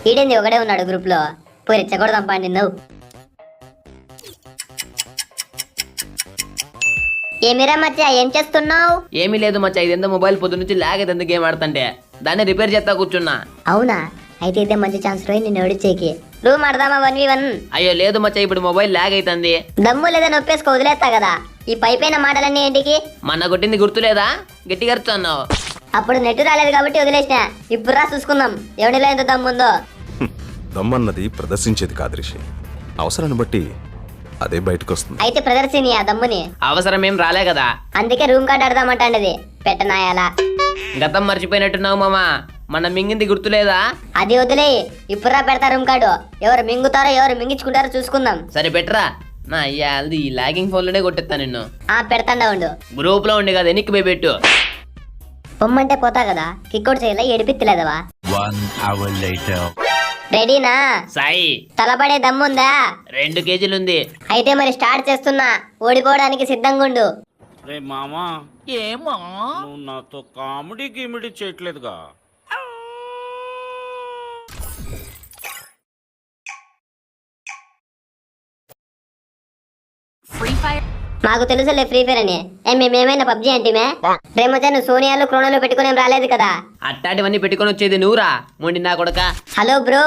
ఈడేంది ఒకడే ఉన్నాడు గ్రూప్ లో, పోయి రెచ్చగొడదాం పండి నువ్వు. ఏమిరా మచ్చా ఏం చేస్తున్నావు? ఏమీ లేదు మచ్చా, ఇదేందో మొబైల్ పొద్దు నుంచి లాగ్ అయితే గేమ్ ఆడుతుంటే దాన్ని రిపేర్ చేస్తా కూర్చున్నా. అవునా, అయితే ఇదే మంచి ఛాన్స్ రోయ్ నిన్ను ఓడిచేకి. Room ఆడదామా 1v1? అయ్యో లేదు మచ్చా, ఇప్పుడు మొబైల్ లాగ్ అవుతుంది. దమ్ము లేదా నొప్పేసుకో వదిలేస్తా కదా. ఈ పైపైన మాటలన్నీ ఏంటికి? మొన్న కొట్టింది గుర్తులేదా? గట్టిగా అరుస్తున్నావు. అప్పుడు నెట్ రాలేదు కాబట్టి వదిలేసిన. ఇప్పుడు రా చూసుకుందాం ఎవరిలో ఎంత దమ్ముందో. దమ్మన్నది ప్రదర్శించేది కాదు రిషి, అవసరాన్ని బట్టి అదే బయటకు వస్తుంది. అయితే ప్రదర్శిని ఆ దమ్ముని. అవసరం ఏం రాలే కదా, అందుకే రూమ్ కార్డ్ ఆడదామంటాండది పెట్టనాయాలా. గతం మర్చిపోయినట్టున్నావు మామా, మన మింగింది గుర్తులేదా? అది వదిలే, ఇప్పుడు రా పెడతా రూమ్ కార్డు. ఎవరు మింగుతారో ఎవరు మింగించుకుంటారో చూసుకుందాం. సరే పెట్టరా. నా అయ్యాది ఈ లాగింగ్ ఫోన్ లోనే కొట్టేస్తా నిన్ను. పెడతాండా ఉండు. గ్రూప్ లో ఉండి కదా ఎన్నికి పోయి పెట్టు. పొమ్మంటే పోతా కదా, కిక్అవుట్ చేయాల ఏడిపిత్తలేదవా. రెడీనా? సాయి తలపడే దమ్ముందా? 2 కేజీలుంది. అయితే మరి స్టార్ట్ చేస్తున్నా, ఓడిపోవడానికి సిద్ధంగా ఉండు. రే మామా, ఏమా నువ్వు నాతో కామెడీ గిమిడీ చేయట్లేదుగా? మాకు తెలుసులే ఫ్రీ ఫైర్ అని. మేమేమైనా పబ్జీ అంటేమే? రేమొచ్చా నువ్వు సోనియాలు క్రోనాలు పెట్టుకుని రాలేదు కదా. అట్టాటివన్నీ పెట్టుకొని వచ్చేది నువ్వురా మొండి నా కొడక. Hello bro,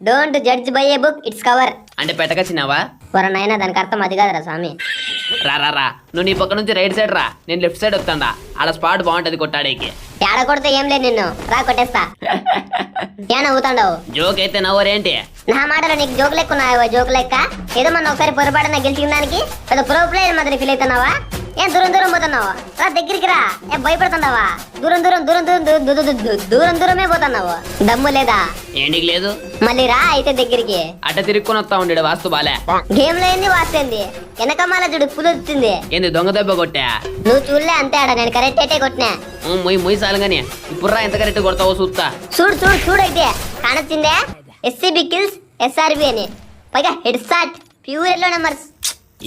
don't judge by A book its cover. అంటే పెట్టకొచ్చినావా? వరనైనా దానికి అర్థం అది కాదురా స్వామి. రా నువ్వు నీ పక్క నుంచి రైట్ సైడ్ రా, నేను లెఫ్ట్ సైడ్ వస్తాడా. ఆడ స్పాట్ బాగుంటది కొట్టాడేకి. ఏడ కొడితే ఏం లేదు, నిన్ను రా కొట్టేస్తా. ఏ నవ్వుతాండవు? జోక్ అయితే నవ్వరేంటి? నా మాటలో నీకు జోక్ లెక్కున్నావా? జోక్ లెక్క ఏదో మన ఒకసారి పొరపాటున గెలిచిన దానికి పెద్ద ప్రో ప్లేయర్ మాదిరి ఫీల్ అవుతున్నావా? ఏం దూరం పోతున్నావా? రా దగ్గరికి రా. ఏం భయపడుతున్నావా? దూరమే పోతున్నావు. దమ్ము లేదా? ఏంటికి లేదు. మళ్ళీ రా అయితే దగ్గరికి. అట్ట తిరుక్కొని వస్తా ఉండేడు వాస్తు బాలే. గేమ్ లో ఏంది వాస్తుంది? వెనకమాల చూడు పులు వచ్చింది. ఏంది దొంగ దెబ్బ కొట్టా? నువ్వు చూడలే అంతే, ఆడ నేను కరెక్ట్ అయితే కొట్టినా. మొయ్యి సాలుగాని ఇప్పుడు రా ఎంత కరెక్ట్ కొడతావో చూస్తా. చూడు అయితే కానొచ్చిందే. SCB కిల్స్ SRB అని, పైగా head shot pure yellow numbers.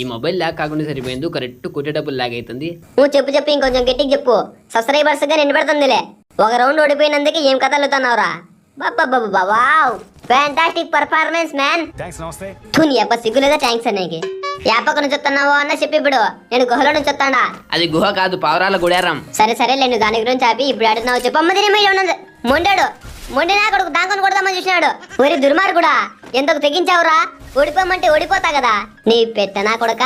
ఈ మొబైల్ లాగ్ కాకుండా సరిపోయింది, కరెక్ట్ కొట్టేటప్పుడు లాగ్ అవుతుంది. నువ్వు చెప్పు ఇంకొంచెం గట్టిగా చెప్పు. సబ్స్క్రైబర్స్ గా నిలబడుతుందిలే. ఒక రౌండ్ ఓడిపోయినందుకే ఏం కథలు తున్నావురా. Wow, fantastic performance man. నీ అబ్బా సిగ్గులేదా థ్యాంక్స్ అనేకి? యాపక నుంచి వస్తున్నావో అన్న చెప్పి. ఇప్పుడు నేను గుహలో నుంచి వస్తాడా? అది గుహ కాదు, పావురాల గుడారం. సరే నేను దాని గురించి ఆపి ఇప్పుడు ఆడుతున్నావు చెప్పు. అమ్మ తినే ఉన్నది మొండాడు. మొండినా కొడుకు దాంకొని కొడదామని చూసినాడు. ఒరి దుర్మార్గుడా, ఎందుకు తెగించావురా? ఓడిపోమంటే ఓడిపోతా కదా. నీ పెట్టనా కొడక,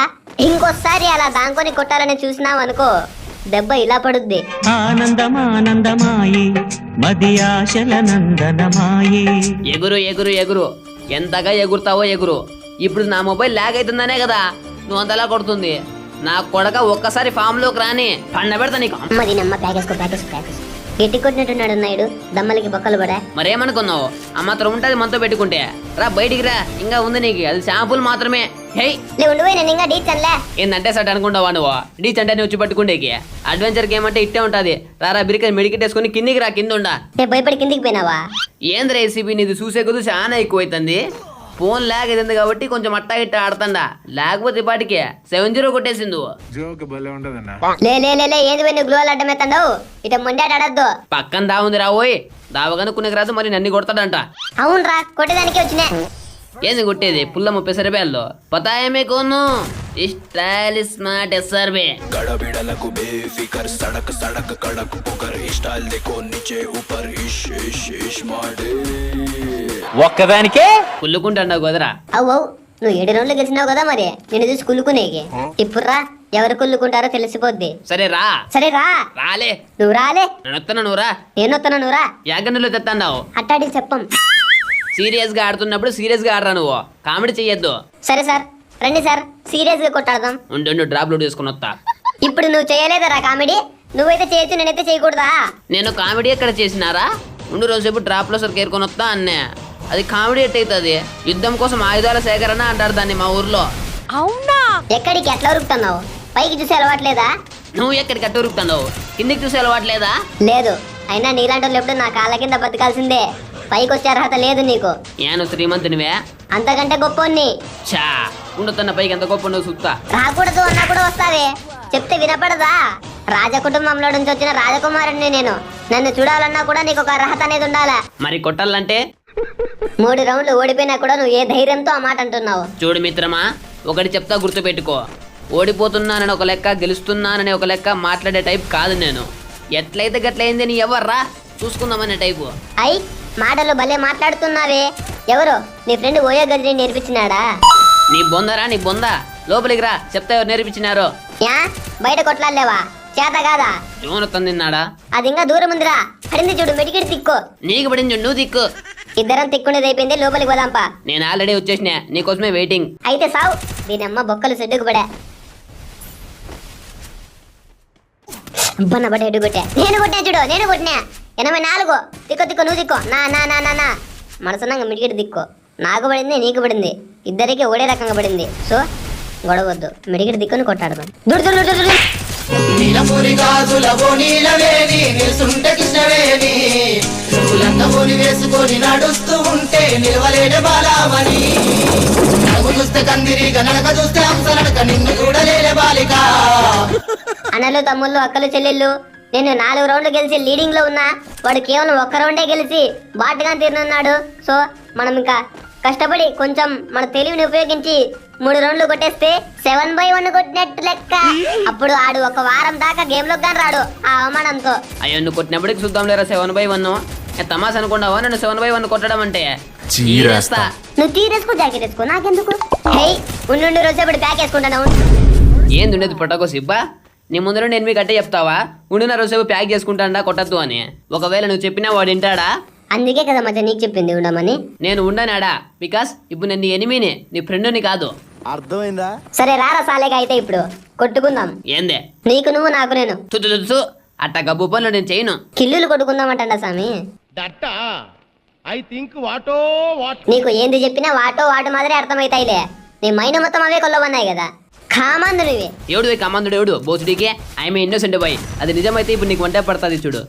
ఇంకోసారి అలా దాంకొని కొట్టాలని చూసినావు అనుకో, దెబ్బ ఇలా పడుద్ది. ఆనందమానందమాయి మది ఆశల నందనమాయి. ఎగురు ఎంతగా ఎగురుతావో ఎగురు. ఇప్పుడు నా మొబైల్ లాగ్ అవుతుందనే కదా నువ్వు అంతలా కొడుతుంది. నా కొడక ఒక్కసారి ఫామ్ లోకి రాని పండ పెడతా నీకు. అమ్మది నమ్మ ప్యాకేసుకో. గట్టి కొట్టినట్టున్నాడు నాయుడు, దమ్మలకి బొక్కలు పడా. మరేమనుకున్నావు? ఆ మాత్రం ఉంటది మనతో పెట్టుకుంటే. రా బయటికి రా, ఇంకా ఉంది నీకు. అది శాంపుల్ మాత్రమే. హే ఉండిపోయి నేను ఇంకా డీచ్ అనలే. ఏందంటే సట్ అనుకుంటావా నువ్వు? డీచ్ అంటే వచ్చి పట్టుకుంటేకి. అడ్వెంచర్ గేమ్ అంటే ఇట్టే ఉంటది. రారా బిరిక మెడికెట్ వేసుకుని కిందికి రా, కింద ఉండా. నేను భయపడి కిందికి పోయినావా? ఏంది రెసిపీ నీది చూసే కొద్దు చాలా ఎక్కువ అవుతుంది. ఫోన్ లాగ్ అవుతుంది కాబట్టి కొంచెం అట్టా ఇట్ట ఆడుతుండా, లేకపోతే పాటికే 7-0 కొట్టేసింది. లే ఏంది పోయి నువ్వు గ్లోల్ అడ్డమేస్తావు? ఇట మొండాట ఆడద్దు. పక్కన దావుంది రావోయ్, దావగానుకునే రాదు మరి నన్ను కొడతాడంట. అవునరా కొట్టేదానికి వచ్చినా. ఏంది కొట్టేది? పుల్ల 30 రూపాయల్లో పతాయమే కోను. Stylish smart SRB. గడబిడలకు బేఫికర్ సడక్ సడక్ కడక్ పుకర్ స్టైల్ దేకో నీచే ఊపర్ ఇష్ ఇష్ ఇష్ మాడే. ఒక్కదానికే కుళ్ళుకుంటున్నావు కదరా. అవు నువ్వు 7 రౌండ్లు గెలిచినావు కదా, మరి నేను చూసి కుళ్ళుకునేకి. ఇప్పుడు రా, ఎవరు కుళ్ళుకుంటారో తెలిసిపోద్ది. సరే రా. రాలే. నువ్వు రాలే. నువ్వు రా. నేను వస్తున్నా, నువ్వు రా. యాగన్నులో తెస్తావు. అట్టాడి చెప్పం. సీరియస్ గా ఆడుతున్నప్పుడు సీరియస్ గా ఆడరా, నువ్వు కామెడీ చెయ్యొద్దు. సరే సార్, రండి సార్, సీరియస్ గా కొట్టాడదాం. ఉండు డ్రాప్ లోడ్ చేసుకుని వస్తా. ఇప్పుడు నువ్వు చేయలేదరా కామెడీ? నువ్వైతే చేయొచ్చు, నేనైతే చేయకూడదా? నేను కామెడీ ఎక్కడ చేసినారా? ఉండు రోజుసేపు డ్రాప్ లో సరికి ఏరుకొని వస్తా అన్నే. అది కామెడీ ఎట్టయితుంది. యుద్ధం కోసం ఆయుధాల సేకరణ అంటారు దాన్ని మా ఊర్లో. అవునా? ఎక్కడికి ఎట్లా ఉరుకుతున్నావు? పైకి చూసి అలవాట్లేదా? నువ్వు ఎక్కడికి అట్ట ఉరుకుతున్నావు? కిందికి చూసి అలవాట్లేదా? లేదు. అయినా నీలాంటి వాళ్ళు ఎప్పుడు నా కాళ్ళ కింద బతకాల్సిందే. పైకి వచ్చే అర్హత లేదు నీకు. నేను శ్రీమంతునివే? అంతకంటే గొప్పని. చా ఉండొస్తున్న పైకి ఎంత గొప్ప నువ్వు చూస్తా. రాకూడదు అన్నా కూడా వస్తావే, చెప్తే వినపడదా? రాజ కుటుంబంలో నుంచి వచ్చిన రాజకుమారుడిని నేను. నన్ను చూడాలన్నా కూడా నీకు ఒక అర్హత అనేది ఉండాలా. మరి కొట్టాలంటే 3 రౌండ్లు ఓడిపోయినా కూడా నువ్వు ఏ ధైర్యంతో ఆ మాట అంటున్నావు? చూడు మిత్రమా, ఒకటి చెప్తా గుర్తుపెట్టుకో. ఓడిపోతున్నానని ఒక లెక్క, గెలుస్తున్నానని ఒక లెక్క మాట్లాడే టైప్ కాదు నేను. ఎట్లయితే గట్లయింది నీ ఎవర్రా చూసుకుందామనే టైపు. అయ్ మాటలు భలే మాట్లాడుతున్నావే. ఎవరు నీ ఫ్రెండ్ ఓయో గదిని నేర్పించినాడా? నీ బొందరా నీ బొంద, లోపలికి రా చెప్తా ఎవరు నేర్పించినారో. యా బయట కొట్లాడలేవా? చేత కాదా? జోను తందిన్నాడా? అది ఇంకా దూరం ఉందిరా. పడింది చూడు, మెడికెట్ తిక్కు. నీకు పడింది చూడు, నువ్వు దిక్కు. ఇద్దరం తిక్కునేది అయిపోయింది, లోపలికి పోదాంపా. నేను ఆల్రెడీ వచ్చేసిన, నీకోసమే వెయిటింగ్. అయితే సావు. దీనమ్మ బొక్కలు సెడ్డుకు పడా. బొన్న బట్ట ఎడు కొట్టా. నేను కొట్టినా చూడు, నేను కొట్టినా. 84. తిక్కు తిక్కు, నువ్వు దిక్కు. నా నా నా నా నా మనసునంగా మిడికెట్ దిక్కు. నాకు పడింది, నీకు పడింది, ఇద్దరికి ఒడే రకంగా పడింది. సో గొడవద్దు, మిడికెట్ దిక్కుని కొట్టాడదాం. దుడు దుడు దుడు దుడు. నీలపూరి గాజులవో నీలవేణి నిలుసుంటే కృష్ణవేణి రంగమూని వేసుకొని నడుస్తూ ఉంటే నిలవలేని బాలామణి నవ్వు చూస్తే కందిరి గనక చూస్తే హంసనక నిన్ను చూడలేని బాలిక. అన్నలు తమ్ముళ్ళు అక్కలు చెల్లెళ్ళు, నేను 4 రౌండ్లు గెలిచి లీడింగ్ లో ఉన్నా. వాడు కేవలం 1 రౌండే గెలిచి బాటుగా తీరునున్నాడు. సో మనం ఇంకా కష్టపడి కొంచెం మన తెలివిని ఉపయోగించి 3 రౌండ్లు కొట్టేస్తే 7/1 కొట్టినట్టు లెక్క. అప్పుడు ఆడు 1 వారం దాకా గేమ్ లో కానీ రాడు ఆ అవమానంతో. అయ్యో నువ్వు కొట్టినప్పటికి చూద్దాం లేరా 7/1. తమాస్ అనుకున్నావా నన్ను 7/1 కొట్టడం అంటే? చీరేస్తా. నువ్వు తీరేసుకో, జాకెట్ వేసుకో, నాకెందుకు? హే ఉండు, రోజేపటి ప్యాక్ వేసుకుంటాను. ఏంది ఉండేది పొట్టకో సిబ్బా? నీ ముందర నేను మీకు అట్టే చెప్తావా? ఉండిన రోజు ప్యాక్ చేసుకుంటాడా కొట్టద్దు అని? ఒకవేళ నువ్వు చెప్పినా వాడు వింటాడా? అందుకే కదా మధ్య నీకు చెప్పింది ఉండమని. నేను ఉండనాడా? బికాస్ ఇప్పుడు నేను నీ ఎనిమినే, నీ ఫ్రెండ్ని కాదు. అర్థమైందా? సరే రారా సాలేగా, అయితే ఇప్పుడు కొట్టుకుందాం. ఏందే నీకు నువ్వు, నాకు నేను. తుతు అట్ట గబ్బు పనులు నేను చేయను. కిల్లులు కొట్టుకుందాం అంటా స్వామి. నీకు ఏంది చెప్పినా వాటో వాటి మాదిరి అర్థమైతాయిలే. నీ మైండ్ మొత్తం అవే కొల్లబన్నాయి కదా. కామందు నువ్వే. ఎవడు కమ్మందుడు ఎవడు బోసుడికి? I'm innocent boy. అది నిజమైతే ఇప్పుడు నీకు వంట పడుతుంది చూడు.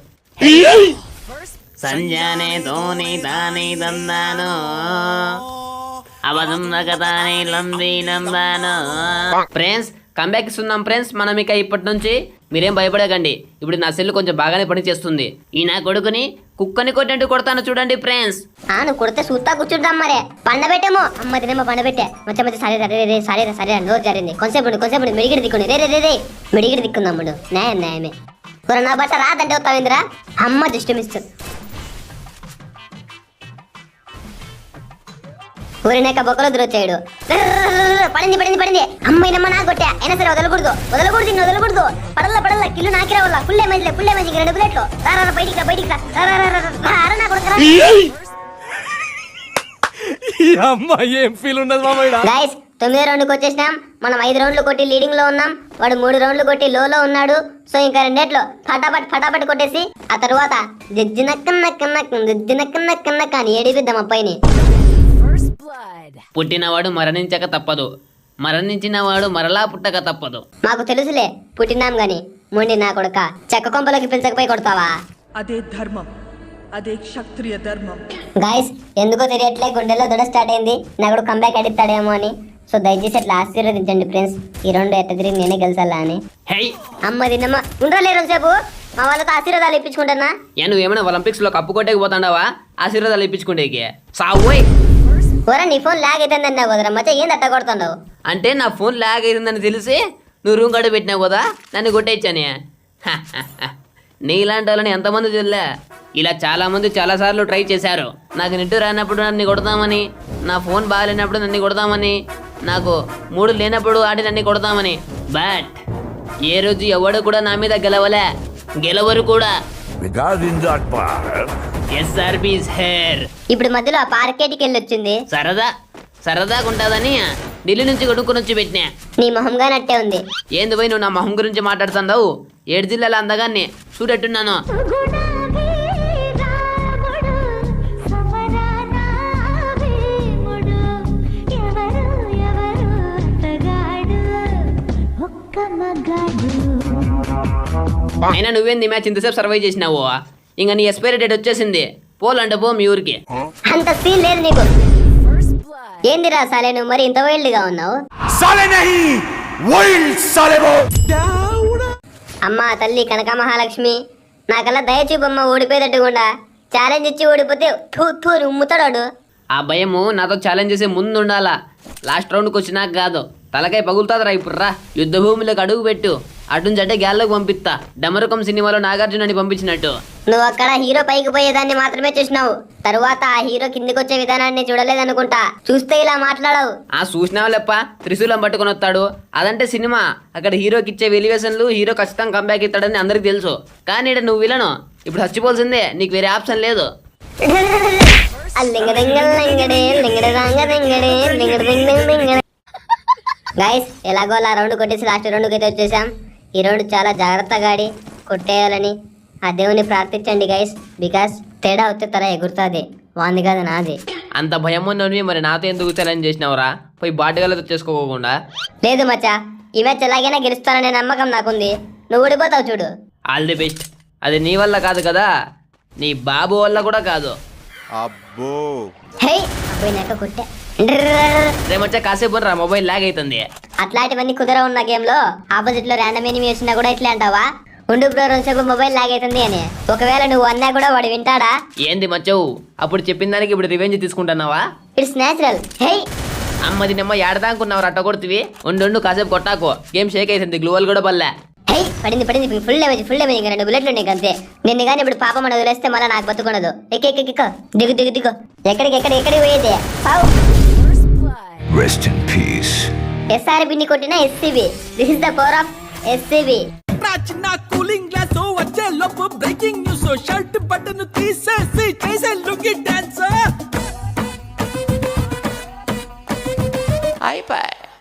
సంజానే తోని తాని దందాను అబద్ధం నగదాని లంబి నందాను. ఫ్రెండ్స్ కంబ్యాక్ ఇస్తున్నాం ఫ్రెండ్స్. మనం ఇక ఇప్పటి నుంచి మీరేం భయపడకండి. ఇప్పుడు నా సెల్ కొంచెం బాగానే పని చేస్తుంది. ఈ నా కొడుకుని కుక్కని కొట్టినట్టు కొడతాను చూడండి ఫ్రెండ్స్. నువ్వు కొడితే సూత్తా కూర్చుంటాం మరే. పండబెట్టేమో అమ్మ తినేమో పండబెట్టే. మధ్య మధ్య సరే రే సరే నోరు జరిగింది. కొంచెం మిడిగిడి దిక్కుంది. రే మిడిగిడి దిక్కుందమ్ముడు. న్యాయమే. నా బట్ట రాదంటే వస్తావిందిరా. అమ్మ జస్ట్ మిస్. ఊరినాక బొక్కలు దురొచ్చాడు. పడింది. అమ్మాయినమ్మ నా కొట్టా. అయినా సరే వదలకూడదు. పడల్లా కిల్లు నాకిరా వల్ల. పుల్లే మంచి 2 ప్లేట్లు. రారా బయటికి రా. నా కొడుకురా. ఏం ఫీల్ ఉన్నది మామయ్య? గైస్ 9 రౌండ్కి వచ్చేసినాం. మనం 5 రౌండ్లు కొట్టి లీడింగ్ లో ఉన్నాం. వాడు 3 రౌండ్లు కొట్టి లోలో ఉన్నాడు. సో ఇంకా 2 ఫటాఫట్ కొట్టేసి ఆ తర్వాత జజ్జినక్కన్న కానీ ఏడిపిద్దాం అబ్బాయిని. పుట్టినవాడు మరణించక తప్పదు, మరణించినవాడు మరలా పుట్టక తప్పదు. మాకు తెలుసులే పుట్టినాం గాని. మొండి నా కొడుక, చెక్క కొంపలోకి పిలిచకపోయి కొడతావా? అదే ధర్మం, అదే క్షత్రియ ధర్మం. గైస్ ఎందుకో తెలియట్లే, గుండెల్లో దొడ స్టార్ట్ అయింది. నా కూడా కంబ్యాక్ అడిస్తాడేమో అని. సో దయచేసి అట్లా ఆశీర్వదించండి ఫ్రెండ్స్. ఈ 2 ఎట్ట తిరిగి నేనే గెలిచాలా అని. హై అమ్మ తిన్నమ్మ ఉండలేరు సేపు. మా వాళ్ళతో ఆశీర్వాదాలు ఇప్పించుకుంటున్నా. నువ్వేమైనా ఒలింపిక్స్ లో కప్పు కొట్టేకి పోతాండావా? ఆశీర్వాదాలు ఇప్పించుకుంటేకి సావోయ్. ఓరా నీ ఫోన్ లాగ్ అవుతుందని కుదరా మచ్చ. ఏంది అట్ట కొడుతున్నావు? అంటే నా ఫోన్ లాగ్ అయిందని తెలిసి నువ్వు రూమ్ గడ పెట్టినావు కదా, నన్ను కొట్టేచ్చానే. నీలాంటి వాళ్ళని ఎంతమంది చూడలే. ఇలా చాలా మంది చాలా సార్లు ట్రై చేశారు. నాకు నెట్టు రానప్పుడు నన్ను కొడతామని, నా ఫోన్ బాగాలేనప్పుడు నన్ను కొడతామని, నాకు మూడు లేనప్పుడు ఆడి నన్ను కొడతామని. బట్ ఏ రోజు ఎవడు కూడా నా మీద గెలవరు కూడా. SRP is here. ఇప్పుడు మధ్యలో ఆ పార్కేటికి వెళ్ళి వచ్చింది. సరదాగా ఉంటుందని ఢిల్లీ నుంచి కొనుక్కొని వచ్చి పెట్టినా. నీ మొహంగా నట్టే ఉంది. ఏంది పోయి నువ్వు నా మొహం గురించి మాట్లాడుతున్నావు? 7 జిల్లాల అందగాన్ని చూడట్టున్నాను. అయినా నువ్వేంది మ్యాచ్ ఇంతసేపు సర్వైవ్ చేసినావు? ఇంకా నీ ఎక్స్పైరీ డేట్ వచ్చేసింది. పోలంటే పో మీ ఊరికి. అంత సీన్ లేదు నీకు. ఏందిరా సాలే నువ్వు మరి ఇంత వైల్డ్ గా ఉన్నావు? అమ్మా తల్లి కనక మహాలక్ష్మి, నాకల్లా దయచూపమ్మ ఓడిపోయేటట్టుకుండా. ఛాలెంజ్ ఇచ్చి ఓడిపోతే థూ థూ అని ఉమ్ముతాడు. ఆ భయము నాతో ఛాలెంజ్ చేసే ముందు ఉండాలా, లాస్ట్ రౌండ్కి వచ్చినాక కాదు. తలకాయ పగులుతాదిరా ఇప్పుడు రా, యుద్ధ భూమిలోకి అడుగు పెట్టు, అటుంచి అంటే గ్యాల్లోకి పంపిస్తా, డమరుకం సినిమాలో నాగార్జునని పంపించినట్టు. నువ్వు అక్కడ హీరో పైకి పోయేదాన్ని మాత్రమే చూసినావు, తరువాత ఆ హీరో కిందికి వచ్చే విధానాన్ని చూడలేదనుకుంటా. చూస్తే ఇలా మాట్లాడవు. ఆ చూసినావులేప్ప, త్రిశూలం పట్టుకొని వస్తాడు, అదంటే సినిమా. అక్కడ హీరోకి ఇచ్చే వెలివేషన్లు, హీరో ఖచ్చితంగా కంబ్యాక్ ఇస్తాడని అందరికి తెలుసు. కానీ ఈడ నువ్వు విలను, ఇప్పుడు చచ్చిపోవాల్సిందే, నీకు వేరే ఆప్షన్ లేదు. గైస్ ఎలాగో అలా రౌండ్ కొట్టేసి లాస్ట్ రౌండ్కి అయితే వచ్చేసాం. ఈ రౌండ్ చాలా జాగ్రత్తగా ఆడి కొట్టేయాలని ఆ దేవుని ప్రార్థించండి గైస్, బికాస్ తేడా వస్తే తల ఎగురుతుంది, వాంది కాదు నాది. అంత భయం ఉన్నవి మరి నాతో ఎందుకు ఛాలెంజ్ చేసినావురా, పోయి బాటగాలతో చేసుకోకుండా. లేదు మచ్చా, ఈ మ్యాచ్ ఎలాగైనా గెలుస్తాననే నమ్మకం నాకుంది. నువ్వు ఓడిపోతావు చూడు. All the best. అది నీ వల్ల కాదు కదా, నీ బాబు వల్ల కూడా కాదు. అబ్బో హే పోయినాక కొట్టే. రేమొచ్చా కాసేపు రా, మొబైల్ లాగ్ అవుతుంది. అట్లాంటివన్నీ కుదరవు ఉన్న గేమ్ లో. ఆపోజిట్ లో ర్యాండమ్ ఎనిమి వచ్చినా కూడా ఇట్లా అంటావా, ఉండు బ్రో 2 సెకండ్లు మొబైల్ లాగ్ అవుతుంది అని. ఒకవేళ నువ్వు అన్నా కూడా వాడు వింటాడా? ఏంది మచ్చవు, అప్పుడు చెప్పిన దానికి ఇప్పుడు రివెంజ్ తీసుకుంటున్నావా? It's natural. హే అమ్మది నిమ్మ ఏడదానుకున్నావు అట్ట కొడుతుంది. ఉండు కాసేపు కొట్టాకు, గేమ్ షేక్ అవుతుంది, గ్లూవల్ కూడా బల్లే. హే పడింది ఫుల్ డ్యామేజ్ ఇంకా 2 బుల్లెట్లు ఉన్నాయి అంతే. నిన్ను కానీ ఇప్పుడు పాపం అని వదిలేస్తే మళ్ళీ నాకు బతుకున్నదు. ఎక్కెక్కెక్క దిగు ఎక్కడికి పోయేది. Rest in peace. ఎస్ఆర్బిని కొట్టిన SCB. This is the power of SCB. చిన్న కూలింగ్ గ్లాస్ వచ్చే లోపు బ్రేకింగ్ న్యూస్, షర్ట్ బటన్ తీసేసి చేసే లుక్